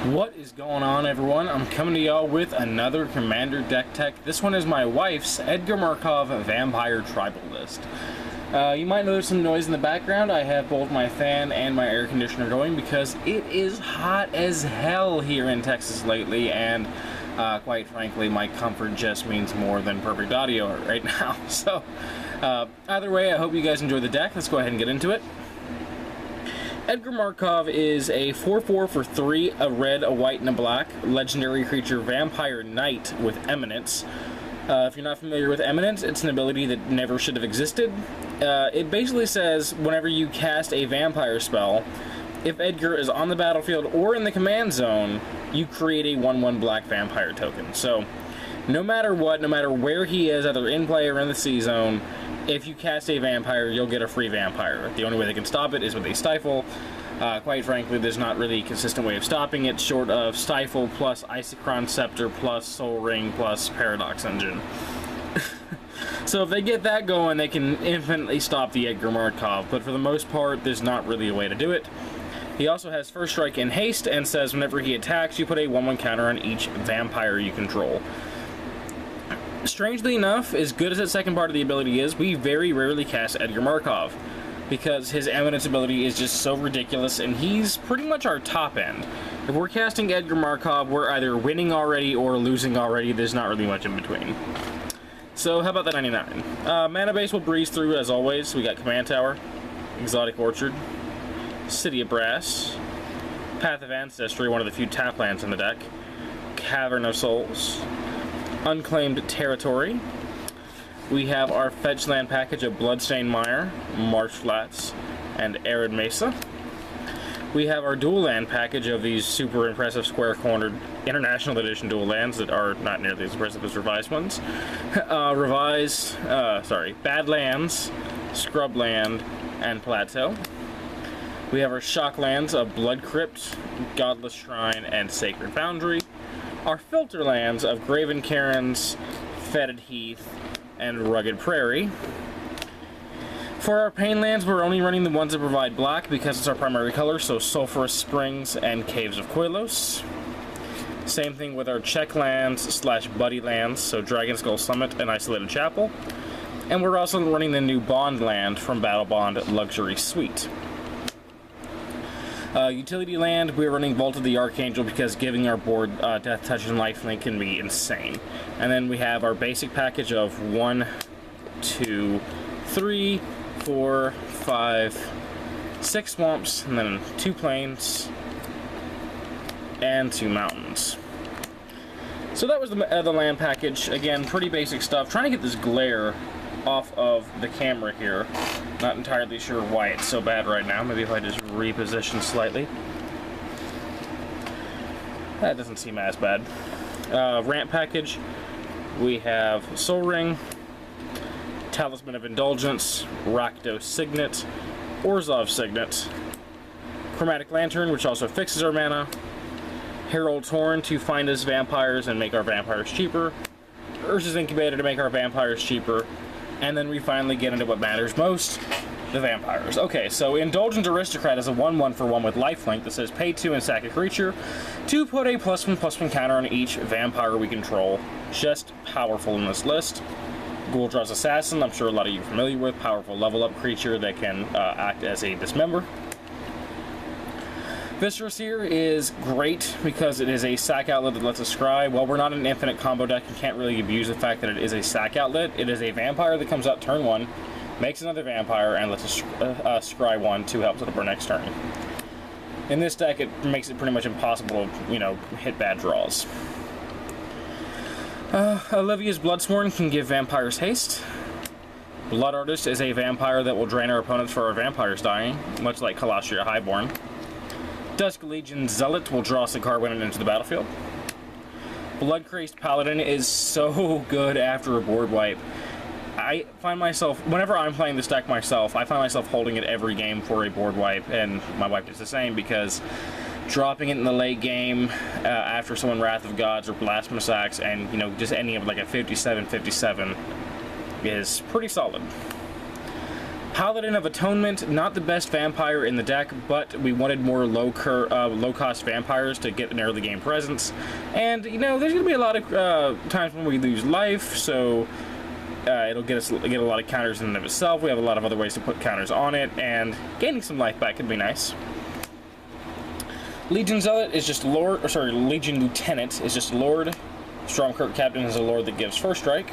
What is going on, everyone? I'm coming to y'all with another Commander deck tech. This one is my wife's Edgar Markov Vampire Tribal list. You might notice some noise in the background. I have both my fan and my air conditioner going because it is hot as hell here in Texas lately, and quite frankly, my comfort just means more than perfect audio right now. So, either way, I hope you guys enjoy the deck. Let's go ahead and get into it. Edgar Markov is a 4/4 for 3, a red, a white, and a black legendary creature Vampire Knight with Eminence. If you're not familiar with Eminence, it's an ability that never should have existed. It basically says whenever you cast a vampire spell, if Edgar is on the battlefield or in the command zone, you create a 1/1 black vampire token. So, no matter what, no matter where he is, either in play or in the C zone, if you cast a vampire, you'll get a free vampire. The only way they can stop it is with a Stifle. Quite frankly, there's not really a consistent way of stopping it, short of Stifle plus Isochron Scepter plus Soul Ring plus Paradox Engine. So if they get that going, they can infinitely stop the Edgar Markov, but for the most part, there's not really a way to do it. He also has First Strike and Haste, and says whenever he attacks, you put a 1/1 counter on each vampire you control. Strangely enough, as good as that second part of the ability is, we very rarely cast Edgar Markov, because his Eminence ability is just so ridiculous, and he's pretty much our top end. If we're casting Edgar Markov, we're either winning already or losing already. There's not really much in between. So how about the 99? Mana base will breeze through as always. We got Command Tower, Exotic Orchard, City of Brass, Path of Ancestry, one of the few tap lands in the deck, Cavern of Souls, Unclaimed Territory. We have our fetch land package of Bloodstained Mire, Marsh Flats, and Arid Mesa. We have our dual land package of these super impressive square-cornered International Edition dual lands that are not nearly as impressive as revised ones. Badlands, Scrubland, and Plateau. We have our shock lands of Blood Crypt, Godless Shrine, and Sacred Foundry. Our filter lands of Graven Cairns, Fetid Heath, and Rugged Prairie. For our pain lands, we're only running the ones that provide black because it's our primary color, so Sulphurous Springs and Caves of Koilos. Same thing with our check lands / buddy lands, so Dragon Skull Summit and Isolated Chapel. And we're also running the new Bond land from Battle Bond Luxury Suite. Utility land, we're running Vault of the Archangel because giving our board Death Touch and Lifelink can be insane. And then we have our basic package of 1, 2, 3, 4, 5, 6 swamps, and then 2 plains, and 2 mountains. So that was the land package. Again, pretty basic stuff. Trying to get this glare off of the camera here. Not entirely sure why it's so bad right now. Maybe if I just reposition slightly. That doesn't seem as bad. Ramp package. We have Soul Ring, Talisman of Indulgence, Rakdos Signet, Orzhov Signet, Chromatic Lantern, which also fixes our mana, Herald's Horn to find us vampires and make our vampires cheaper, Urza's Incubator to make our vampires cheaper, and then we finally get into what matters most, the vampires. Okay, so Indulgent Aristocrat is a 1/1 for 1 with lifelink that says pay 2 and sack a creature to put a +1/+1 counter on each vampire we control. Just powerful in this list. Guul Draz Assassin, I'm sure a lot of you are familiar with. Powerful level up creature that can act as a dismember. Viscera Seer is great because it is a sack outlet that lets us scry. While we're not an infinite combo deck, you can't really abuse the fact that it is a sack outlet. It is a vampire that comes out turn 1, makes another vampire, and lets us scry 1 to help set up our next turn. In this deck, it makes it pretty much impossible to, hit bad draws. Olivia's Bloodsworn can give vampires haste. Blood Artist is a vampire that will drain our opponents for our vampires dying, much like Kalastria Highborn. Dusk Legion Zealot will draw us a card when it enters the battlefield. Bloodcrazed Paladin is so good after a board wipe. I find myself, whenever I'm playing this deck myself, I find myself holding it every game for a board wipe, and my wife does the same, because dropping it in the late game after someone Wrath of Gods or Blasphemous Axe, and just any of like a 57/57 is pretty solid. Paladin of Atonement, not the best vampire in the deck, but we wanted more low-cost vampires to get an early game presence. And, you know, there's going to be a lot of times when we lose life, so it'll get a lot of counters in and of itself. We have a lot of other ways to put counters on it, and gaining some life back could be nice. Legion Zealot is just Lord, or sorry, Legion Lieutenant is just Lord. Stromkirk Captain is a Lord that gives first strike.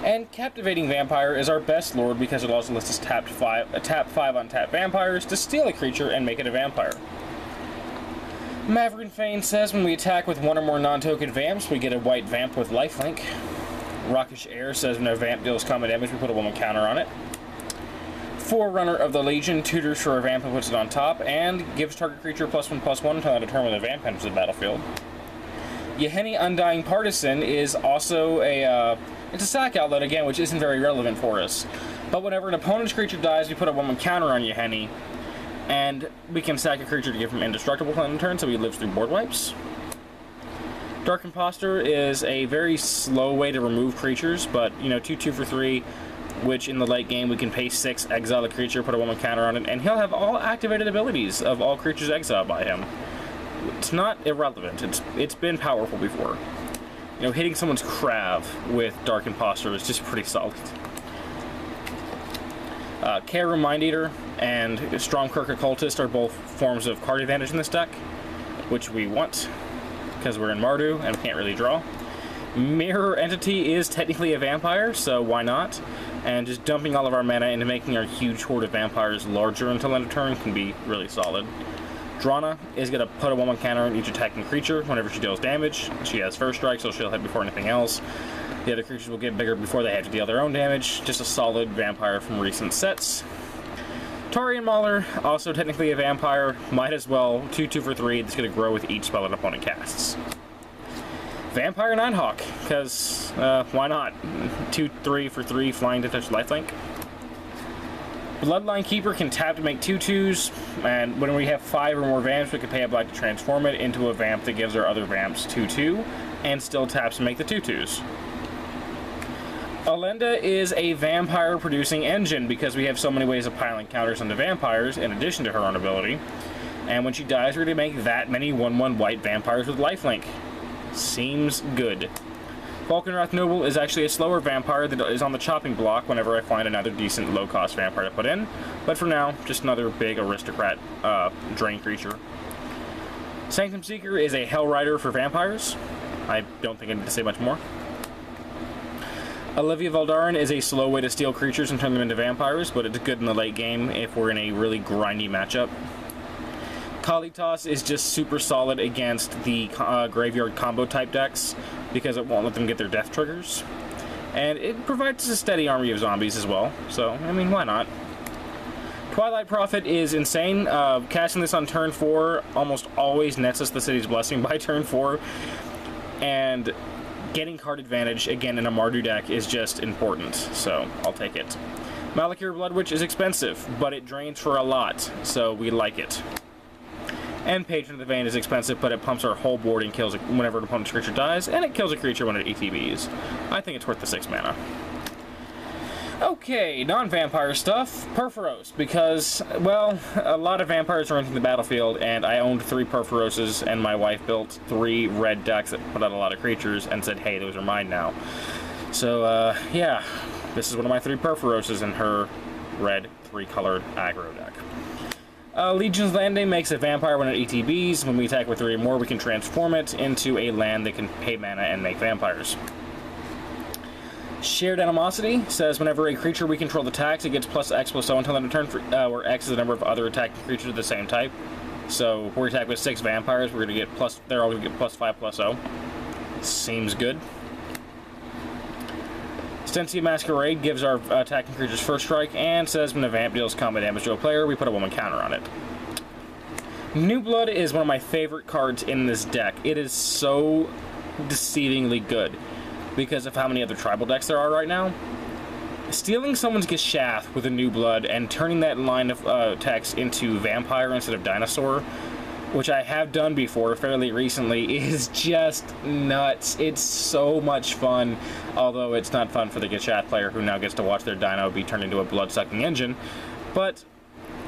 And Captivating Vampire is our best Lord because it also lets us tap 5 untap vampires to steal a creature and make it a vampire. Maverick Fane says when we attack with one or more non-token vamps, we get a white vamp with lifelink. Rakish Heir says when a vamp deals combat damage, we put a 1/1 counter on it. Forerunner of the Legion tutors for a vamp and puts it on top, and gives target creature +1/+1 until I determine the vamp enters the battlefield. Yahenni Undying Partisan is also it's a sack outlet again, which isn't very relevant for us. But whenever an opponent's creature dies, we put a 1/1 counter on Yahenni, and we can sack a creature to give him indestructible on the turn, so he lives through board wipes. Dark Impostor is a very slow way to remove creatures, but, you know, 2/2 for 3, which in the late game we can pay 6, exile a creature, put a 1/1 counter on it, and he'll have all activated abilities of all creatures exiled by him. It's not irrelevant. It's been powerful before. You know, hitting someone's Krav with Dark Impostor is just pretty solid. Kheru Mind-Eater and Stromkirk Occultist are both forms of card advantage in this deck, which we want, because we're in Mardu and we can't really draw. Mirror Entity is technically a vampire, so why not? And just dumping all of our mana into making our huge horde of vampires larger until end of turn can be really solid. Drana is going to put a 1/1 counter on each attacking creature whenever she deals damage. She has first strike, so she'll hit before anything else. The other creatures will get bigger before they have to deal their own damage. Just a solid vampire from recent sets. Taurean Mauler, also technically a vampire, might as well. 2/2 for 3, that's going to grow with each spell an opponent casts. Vampire Nighthawk, because why not? 2/3 for 3, flying to touch lifelink. Bloodline Keeper can tap to make 2/2s, and when we have 5 or more vamps, we can pay a black to transform it into a vamp that gives our other vamps 2/2, and still taps to make the 2/2s. Elenda is a vampire-producing engine because we have so many ways of piling counters onto vampires, in addition to her own ability. And when she dies, we're going to make that many 1/1 white vampires with lifelink. Seems good. Falkenrath Noble is actually a slower vampire that is on the chopping block whenever I find another decent low-cost vampire to put in. But for now, just another big aristocrat drain creature. Sanctum Seeker is a Hell Rider for vampires. I don't think I need to say much more. Olivia Voldaren is a slow way to steal creatures and turn them into vampires, but it's good in the late game if we're in a really grindy matchup. Kalitas is just super solid against the graveyard combo type decks because it won't let them get their death triggers. And it provides a steady army of zombies as well, so, I mean, why not? Twilight Prophet is insane. Casting this on turn 4 almost always nets us the City's Blessing by turn 4. And getting card advantage, again, in a Mardu deck is just important, so I'll take it. Malakir Bloodwitch is expensive, but it drains for a lot, so we like it. And Patron of the Vein is expensive, but it pumps our whole board and kills it whenever an opponent's creature dies, and it kills a creature when it ETBs. I think it's worth the 6 mana. Okay, non-vampire stuff. Purphoros, because, well, a lot of vampires are entering the battlefield, and I owned 3 Purphoroses, and my wife built 3 red decks that put out a lot of creatures, and said, hey, those are mine now. So, yeah, this is one of my 3 Purphoroses in her red 3-colored aggro deck. Legion's Landing makes a vampire when it ETBs. When we attack with 3 or more, we can transform it into a land that can pay mana and make vampires. Shared Animosity says whenever a creature we control attacks, it gets +X+0 until end of turn, where X is the number of other attacking creatures of the same type. So if we attack with 6 vampires, we're going to get they're all going to get +5/+0. Seems good. Stensia Masquerade gives our attacking creatures first strike, and says when a vamp deals combat damage to a player, we put a 1/1 counter on it. New Blood is one of my favorite cards in this deck. It is so deceivingly good because of how many other tribal decks there are right now. Stealing someone's Geshath with a New Blood and turning that line of text into Vampire instead of Dinosaur which I have done before fairly recently, is just nuts. It's so much fun, although it's not fun for the chat player who now gets to watch their dino be turned into a blood-sucking engine. But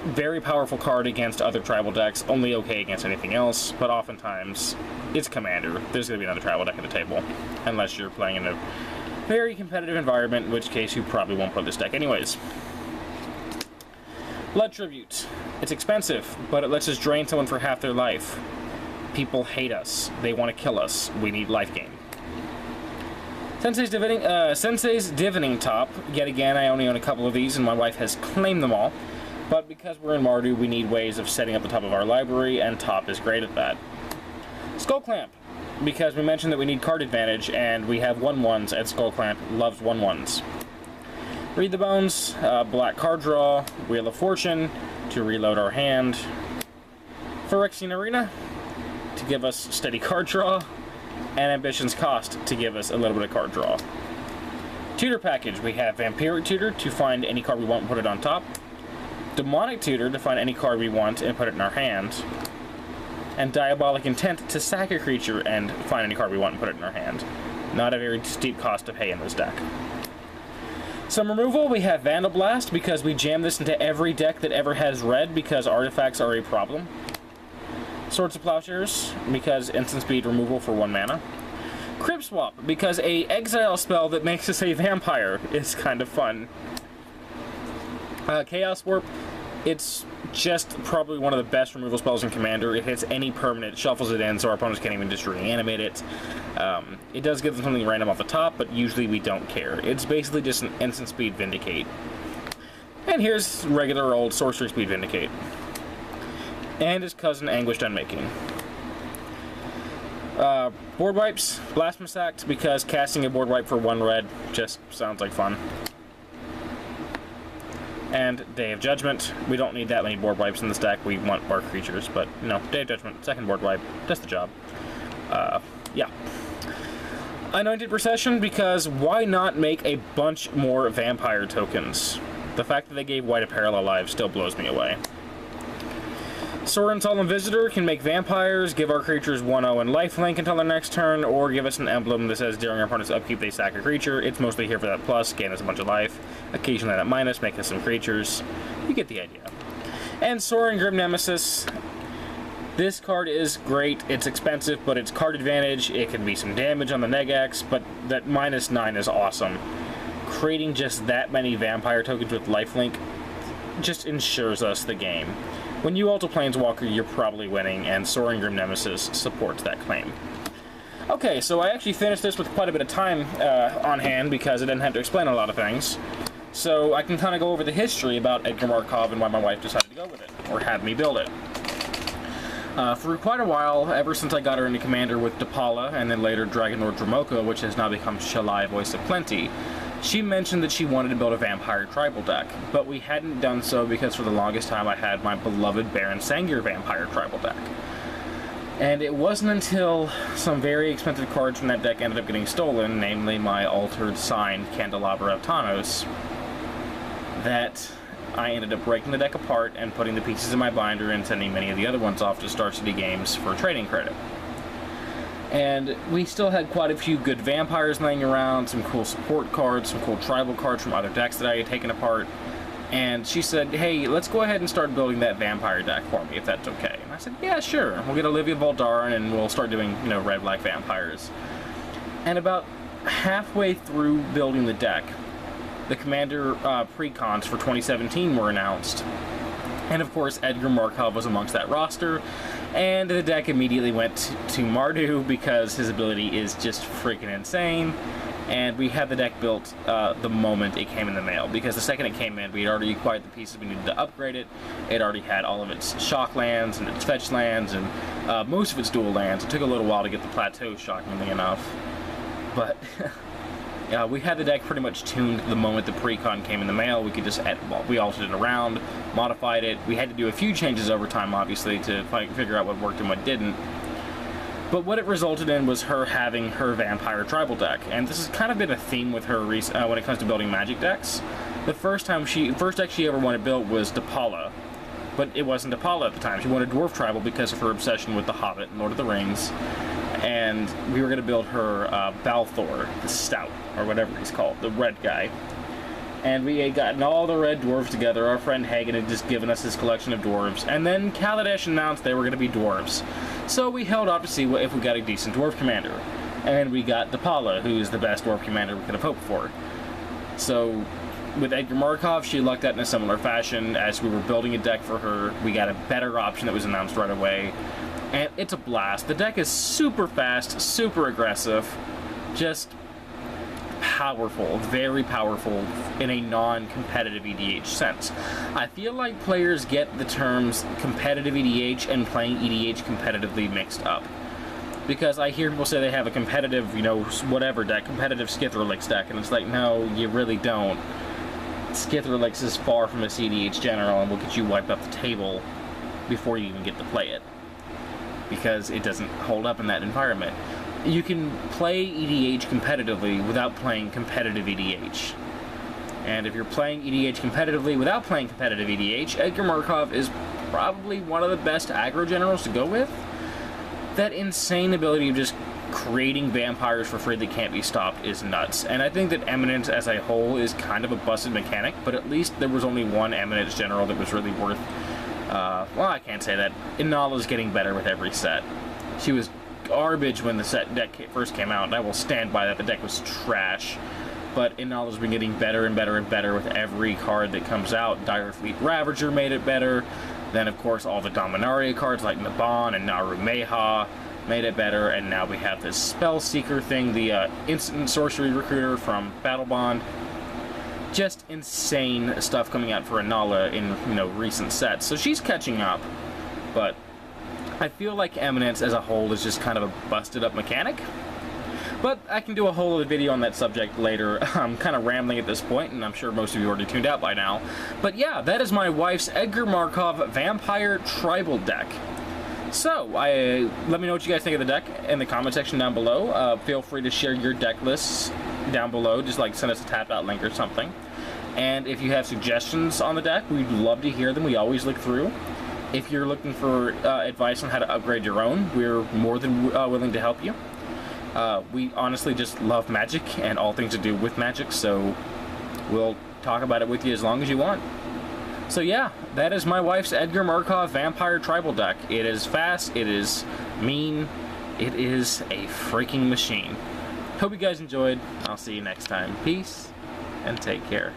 very powerful card against other tribal decks, only okay against anything else, but oftentimes it's Commander. There's going to be another tribal deck at the table, unless you're playing in a very competitive environment, in which case you probably won't play this deck anyways. Blood Tribute. It's expensive, but it lets us drain someone for half their life. People hate us. They want to kill us. We need life gain. Sensei's Divining Top. Yet again, I only own a couple of these, and my wife has claimed them all. But because we're in Mardu, we need ways of setting up the top of our library, and Top is great at that. Skull Clamp. Because we mentioned that we need card advantage, and we have 1/1s, and Skull Clamp loves 1/1s. Read the Bones, black card draw, Wheel of Fortune to reload our hand, Phyrexian Arena to give us steady card draw, and Ambition's Cost to give us a little bit of card draw. Tutor Package, we have Vampiric Tutor to find any card we want and put it on top, Demonic Tutor to find any card we want and put it in our hand, and Diabolic Intent to sack a creature and find any card we want and put it in our hand. Not a very steep cost to pay in this deck. Some removal, we have Vandal Blast, because we jam this into every deck that ever has red, because artifacts are a problem. Swords of Plowshares, because instant speed removal for 1 mana. Crypt Swap, because a exile spell that makes us a vampire is kind of fun. Chaos Warp, it's just probably one of the best removal spells in Commander. It hits any permanent, shuffles it in, so our opponents can't even just reanimate it. It does give them something random off the top, but usually we don't care. It's basically just an instant speed Vindicate. And here's regular old sorcery speed Vindicate. And his cousin Anguished Unmaking. Board Wipes, Blasphemous Act, because casting a board wipe for 1 red just sounds like fun. And Day of Judgment. We don't need that many board wipes in this deck. We want bark creatures, but no, Day of Judgment, second board wipe, does the job. Yeah. Anointed Procession, because why not make a bunch more vampire tokens? The fact that they gave white a parallel life still blows me away. Sorin Solemn Visitor can make vampires, give our creatures 1/0 and lifelink until their next turn, or give us an emblem that says during our opponent's upkeep they sack a creature. It's mostly here for that plus, gain us a bunch of life, occasionally that minus, make us some creatures. You get the idea. And Sorin Grim Nemesis. This card is great. It's expensive, but it's card advantage. It can be some damage on the Negax, but that -9 is awesome. Creating just that many vampire tokens with lifelink just ensures us the game. When you ult a Planeswalker, you're probably winning, and Soaring Grim Nemesis supports that claim. Okay, so I actually finished this with quite a bit of time on hand because I didn't have to explain a lot of things. So I can kind of go over the history about Edgar Markov and why my wife decided to go with it, or have me build it. For quite a while, ever since I got her into Commander with Depala, and then later Dragon Lord Dromoka, which has now become Shalai Voice of Plenty, she mentioned that she wanted to build a vampire tribal deck, but we hadn't done so because for the longest time I had my beloved Baron Sangir vampire tribal deck. And it wasn't until some very expensive cards from that deck ended up getting stolen, namely my altered signed Candelabra of Tanos, that I ended up breaking the deck apart and putting the pieces in my binder and sending many of the other ones off to Star City Games for trading credit. And we still had quite a few good vampires laying around, some cool support cards, some cool tribal cards from other decks that I had taken apart. And she said, hey, let's go ahead and start building that vampire deck for me, if that's okay. And I said, yeah, sure. We'll get Olivia Voldaren and we'll start doing, you know, red-black vampires. And about halfway through building the deck, the Commander precons for 2017 were announced. And of course, Edgar Markov was amongst that roster. And the deck immediately went to Mardu because his ability is just freaking insane. And we had the deck built the moment it came in the mail, because the second it came in, we had already acquired the pieces we needed to upgrade it. It already had all of its shock lands and its fetch lands and most of its dual lands. It took a little while to get the plateau, shockingly enough. But we had the deck pretty much tuned the moment the precon came in the mail. We could just we altered it around, modified it. We had to do a few changes over time, obviously, to figure out what worked and what didn't. But what it resulted in was her having her vampire tribal deck, and this has kind of been a theme with her when it comes to building Magic decks. The first deck she ever wanted built was Depala, but it wasn't a Paula at the time. She wanted Dwarf Tribal because of her obsession with The Hobbit and Lord of the Rings. And we were going to build her Balthor, the Stout, or whatever he's called, the red guy. And we had gotten all the red dwarves together. Our friend Hagen had just given us his collection of dwarves. And then Kaladesh announced they were going to be dwarves. So we held off to see if we got a decent dwarf commander. And we got Depala, who is the best dwarf commander we could have hoped for. So with Edgar Markov, she lucked out in a similar fashion. As we were building a deck for her, we got a better option that was announced right away. And it's a blast. The deck is super fast, super aggressive, just powerful, very powerful in a non-competitive EDH sense. I feel like players get the terms competitive EDH and playing EDH competitively mixed up. Because I hear people say they have a competitive, you know, whatever deck, competitive Skithrolix deck, and it's like, no, you really don't. Skithrolix is far from a CDH general and will get you wiped off the table before you even get to play it. Because it doesn't hold up in that environment. You can play EDH competitively without playing competitive EDH. And if you're playing EDH competitively without playing competitive EDH, Edgar Markov is probably one of the best aggro generals to go with. That insane ability of just creating vampires for free that can't be stopped is nuts. And I think that Eminence as a whole is kind of a busted mechanic, but at least there was only one Eminence general that was really worth... well, I can't say that. Inala's getting better with every set. She was garbage when the set deck first came out, and I will stand by that. The deck was trash. But Inala's been getting better and better and better with every card that comes out. Dire Fleet Ravager made it better. Then, of course, all the Dominaria cards like Naban and Naru Meha made it better. And now we have this Spell Seeker thing, the Instant Sorcery Recruiter from Battle Bond. Just insane stuff coming out for Inala in, you know, recent sets. So she's catching up, but I feel like Eminence as a whole is just kind of a busted up mechanic. But I can do a whole other video on that subject later. I'm kind of rambling at this point, and I'm sure most of you already tuned out by now. But yeah, that is my wife's Edgar Markov Vampire Tribal deck. So, let me know what you guys think of the deck in the comment section down below. Feel free to share your deck lists down below. Just like send us a tapped out link or something. And if you have suggestions on the deck, we'd love to hear them. We always look through. If you're looking for advice on how to upgrade your own, we're more than willing to help you. We honestly just love Magic and all things to do with Magic, so we'll talk about it with you as long as you want. So yeah, that is my wife's Edgar Markov Vampire Tribal deck. It is fast, it is mean, it is a freaking machine. Hope you guys enjoyed. I'll see you next time. Peace, and take care.